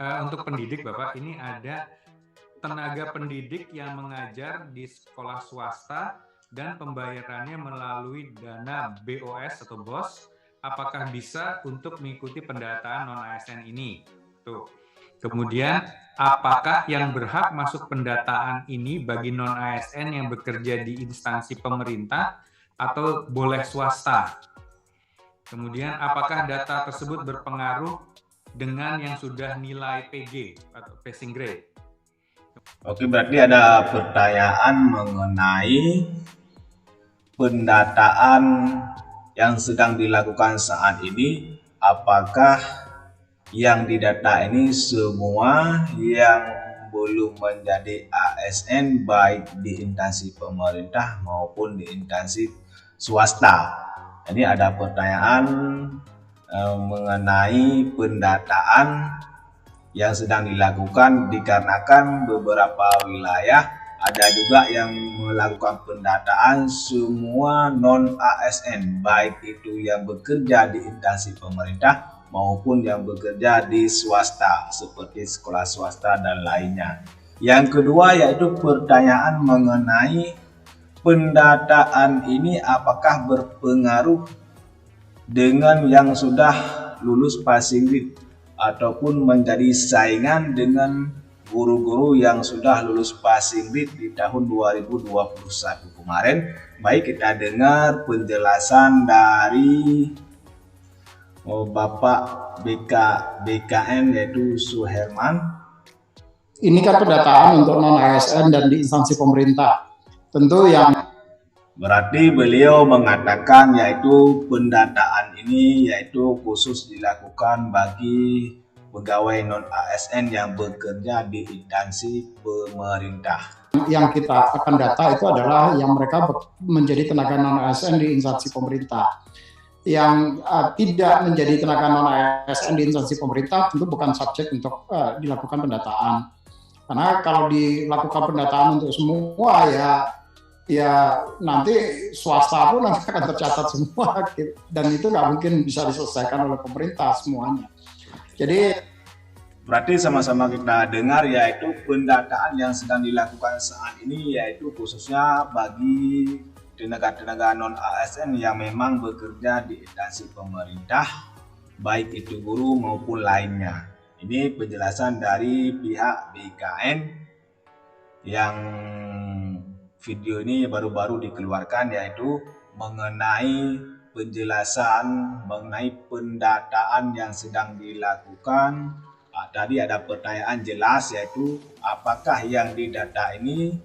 untuk pendidik Bapak, ini ada tenaga pendidik yang mengajar di sekolah swasta dan pembayarannya melalui dana BOS atau BOS, apakah bisa untuk mengikuti pendataan non-ASN ini? Tuh. Kemudian, apakah yang berhak masuk pendataan ini bagi non-ASN yang bekerja di instansi pemerintah atau boleh swasta? Kemudian, apakah data tersebut berpengaruh dengan yang sudah nilai PG atau passing grade? Oke, berarti ada pertanyaan mengenai pendataan yang sedang dilakukan saat ini. Apakah yang didata ini semua yang belum menjadi ASN baik di instansi pemerintah maupun di instansi swasta? Ini ada pertanyaan mengenai pendataan yang sedang dilakukan dikarenakan beberapa wilayah ada juga yang melakukan pendataan semua non ASN baik itu yang bekerja di instansi pemerintah maupun yang bekerja di swasta seperti sekolah swasta dan lainnya. Yang kedua yaitu pertanyaan mengenai pendataan ini apakah berpengaruh dengan yang sudah lulus passing grade ataupun menjadi saingan dengan guru-guru yang sudah lulus passing grade di tahun 2021 kemarin. Baik, kita dengar penjelasan dari Bapak BKN yaitu Suherman. Ini kan pendataan untuk non-ASN dan di instansi pemerintah. Tentu yang berarti beliau mengatakan yaitu pendataan ini yaitu khusus dilakukan bagi pegawai non-ASN yang bekerja di instansi pemerintah. Yang kita akan data itu adalah yang mereka menjadi tenaga non-ASN di instansi pemerintah. Yang tidak menjadi tenaga non-ASN di instansi pemerintah tentu bukan subjek untuk dilakukan pendataan. Karena kalau dilakukan pendataan untuk semua ya nanti swasta pun nanti akan tercatat semua dan itu nggak mungkin bisa diselesaikan oleh pemerintah semuanya. Jadi berarti sama-sama kita dengar yaitu pendataan yang sedang dilakukan saat ini yaitu khususnya bagi tenaga-tenaga non-ASN yang memang bekerja di instansi pemerintah baik itu guru maupun lainnya. Ini penjelasan dari pihak BKN yang video ini baru-baru dikeluarkan yaitu mengenai penjelasan mengenai pendataan yang sedang dilakukan. Tadi ada pertanyaan jelas yaitu apakah yang didata ini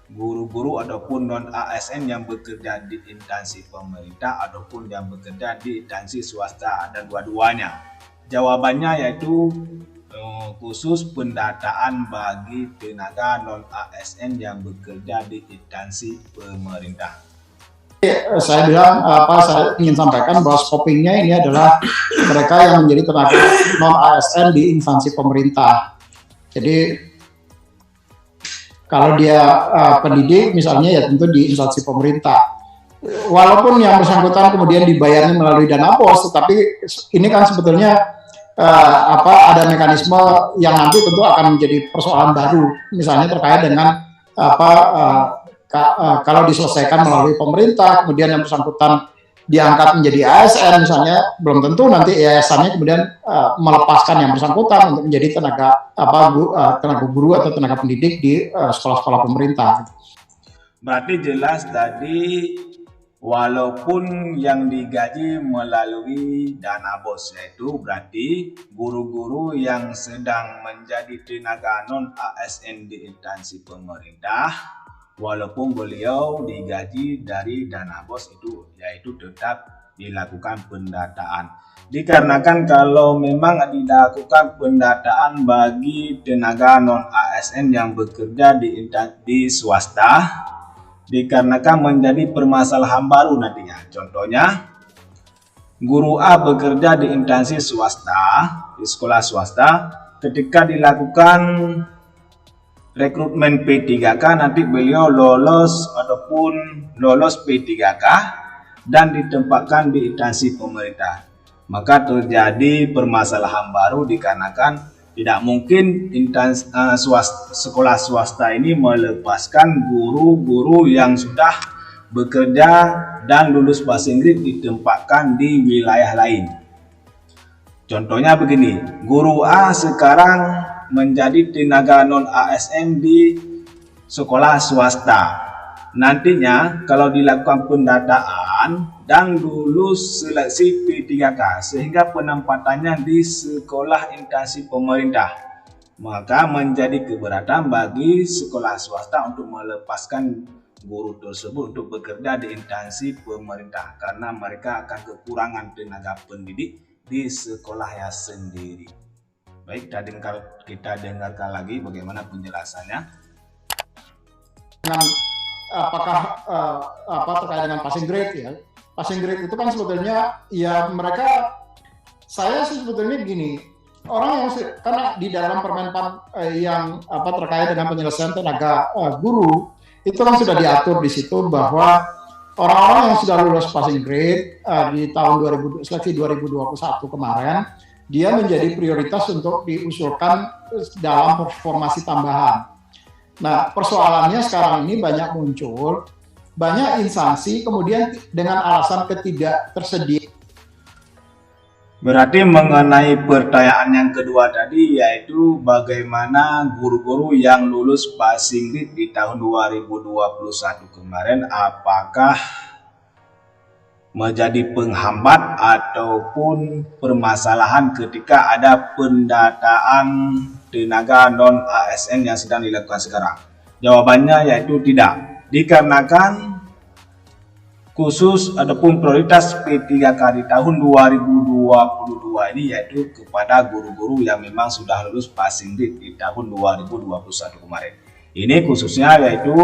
guru-guru ataupun non-ASN yang bekerja di instansi pemerintah ataupun yang bekerja di instansi swasta, ada dua-duanya. Jawabannya yaitu khusus pendataan bagi tenaga non-ASN yang bekerja di instansi pemerintah. Saya bilang saya ingin sampaikan bahwa scopingnya ini adalah mereka yang menjadi tenaga non-ASN di instansi pemerintah. Jadi kalau dia pendidik misalnya ya tentu di instansi pemerintah. Walaupun yang bersangkutan kemudian dibayarnya melalui dana BOS, tetapi ini kan sebetulnya ada mekanisme yang nanti tentu akan menjadi persoalan baru, misalnya terkait dengan kalau diselesaikan melalui pemerintah, kemudian yang bersangkutan diangkat menjadi ASN misalnya, belum tentu nanti yayasannya kemudian melepaskan yang bersangkutan untuk menjadi tenaga guru atau tenaga pendidik di sekolah-sekolah pemerintah. Berarti jelas tadi walaupun yang digaji melalui dana BOS yaitu berarti guru-guru yang sedang menjadi tenaga non-ASN di instansi pemerintah walaupun beliau digaji dari dana BOS itu yaitu tetap dilakukan pendataan. Dikarenakan kalau memang dilakukan pendataan bagi tenaga non-ASN yang bekerja di swasta dikarenakan menjadi permasalahan baru nantinya. Contohnya, guru A bekerja di instansi swasta, di sekolah swasta, ketika dilakukan rekrutmen P3K nanti beliau lolos P3K dan ditempatkan di instansi pemerintah. Maka terjadi permasalahan baru dikarenakan Tidak mungkin sekolah swasta ini melepaskan guru-guru yang sudah bekerja dan lulus bahasa Inggris ditempatkan di wilayah lain. Contohnya begini, guru A sekarang menjadi tenaga non-ASN di sekolah swasta. Nantinya kalau dilakukan pendataan dan lulus seleksi P3K sehingga penempatannya di sekolah instansi pemerintah, maka menjadi keberatan bagi sekolah swasta untuk melepaskan guru tersebut untuk bekerja di instansi pemerintah karena mereka akan kekurangan tenaga pendidik di sekolahnya sendiri. Baik, kita dengarkan lagi bagaimana penjelasannya. Dengan apakah terkait dengan passing grade ya? Passing grade itu kan sebetulnya ya mereka, saya sih sebetulnya begini, orang yang karena di dalam Permenpan yang terkait dengan penyelesaian tenaga guru itu kan sudah diatur di situ bahwa orang-orang yang sudah lulus passing grade di tahun seleksi 2021 kemarin, dia menjadi prioritas untuk diusulkan dalam formasi tambahan. Nah, persoalannya sekarang ini banyak muncul, banyak instansi kemudian dengan alasan ketidaktersediaan. Berarti mengenai pertanyaan yang kedua tadi, yaitu bagaimana guru-guru yang lulus passing grade di tahun 2021 kemarin apakah menjadi penghambat ataupun permasalahan ketika ada pendataan tenaga non-ASN yang sedang dilakukan sekarang. Jawabannya yaitu tidak, dikarenakan khusus ataupun prioritas P3K di tahun 2022 ini yaitu kepada guru-guru yang memang sudah lulus passing grade di tahun 2021 kemarin. Ini khususnya yaitu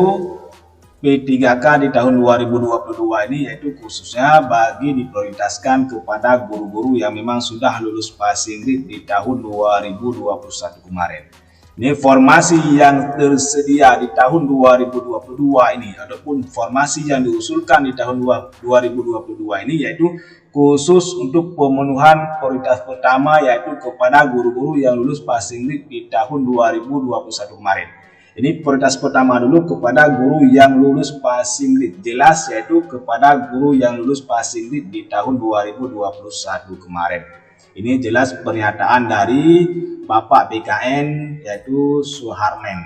P3K di tahun 2022 ini yaitu khususnya bagi diprioritaskan kepada guru-guru yang memang sudah lulus passing grade di tahun 2021 kemarin. Ini formasi yang tersedia di tahun 2022 ini ataupun formasi yang diusulkan di tahun 2022 ini yaitu khusus untuk pemenuhan prioritas pertama yaitu kepada guru-guru yang lulus passing grade di tahun 2021 kemarin. Ini prioritas pertama dulu kepada guru yang lulus passing grade, jelas yaitu kepada guru yang lulus passing grade di tahun 2021 kemarin. Ini jelas pernyataan dari Bapak BKN yaitu Suharmen.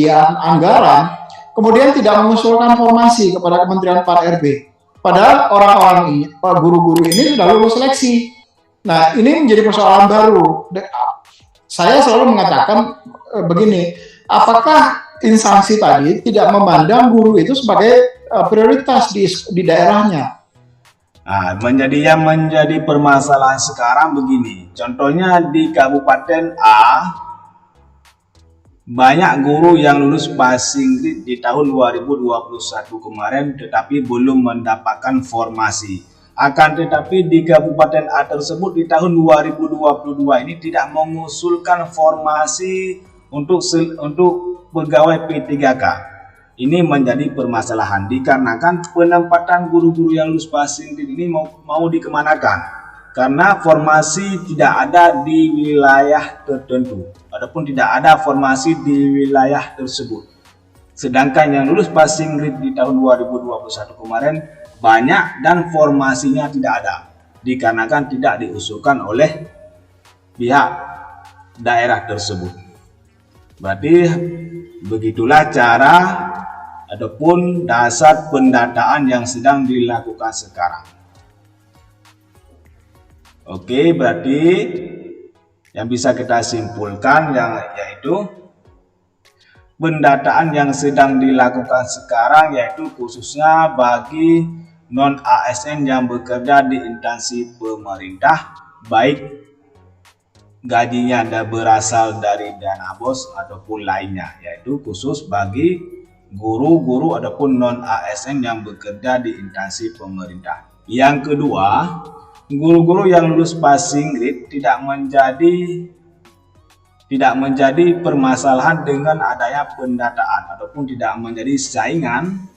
Anggaran kemudian tidak mengusulkan formasi kepada Kementerian PAR-RB. Padahal orang-orang ini, guru-guru ini sudah lulus seleksi. Nah, ini menjadi persoalan baru. Saya selalu mengatakan begini, apakah instansi tadi tidak memandang guru itu sebagai prioritas di daerahnya? Nah, menjadi permasalahan sekarang begini. Contohnya di Kabupaten A, banyak guru yang lulus passing grade di tahun 2021 kemarin tetapi belum mendapatkan formasi. Akan tetapi di Kabupaten A tersebut di tahun 2022 ini tidak mengusulkan formasi untuk pegawai P3K. Ini menjadi permasalahan dikarenakan penempatan guru-guru yang lulus passing grade ini mau dikemanakan karena formasi tidak ada di wilayah tertentu ataupun tidak ada formasi di wilayah tersebut. Sedangkan yang lulus passing grade di tahun 2021 kemarin banyak dan formasinya tidak ada dikarenakan tidak diusulkan oleh pihak daerah tersebut. Berarti begitulah cara ataupun dasar pendataan yang sedang dilakukan sekarang. Oke, berarti yang bisa kita simpulkan yaitu pendataan yang sedang dilakukan sekarang yaitu khususnya bagi non-ASN yang bekerja di instansi pemerintah, baik gajinya berasal dari dana BOS ataupun lainnya, yaitu khusus bagi guru-guru ataupun non-ASN yang bekerja di instansi pemerintah. Yang kedua, guru-guru yang lulus passing grade tidak menjadi permasalahan dengan adanya pendataan ataupun tidak menjadi saingan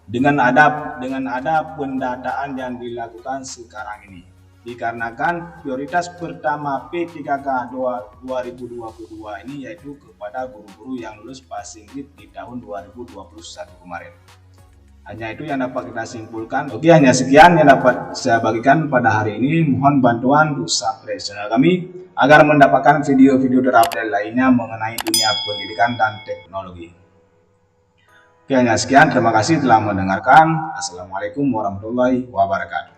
dengan ada pendataan yang dilakukan sekarang ini. dikarenakan prioritas pertama P3K 2022 ini yaitu kepada guru-guru yang lulus passing grade di tahun 2021 kemarin. Hanya itu yang dapat kita simpulkan. Oke, hanya sekian yang dapat saya bagikan pada hari ini. Mohon bantuan untuk subscribe channel kami agar mendapatkan video-video terupdate lainnya mengenai dunia pendidikan dan teknologi. Oke, hanya sekian. Terima kasih telah mendengarkan. Assalamualaikum warahmatullahi wabarakatuh.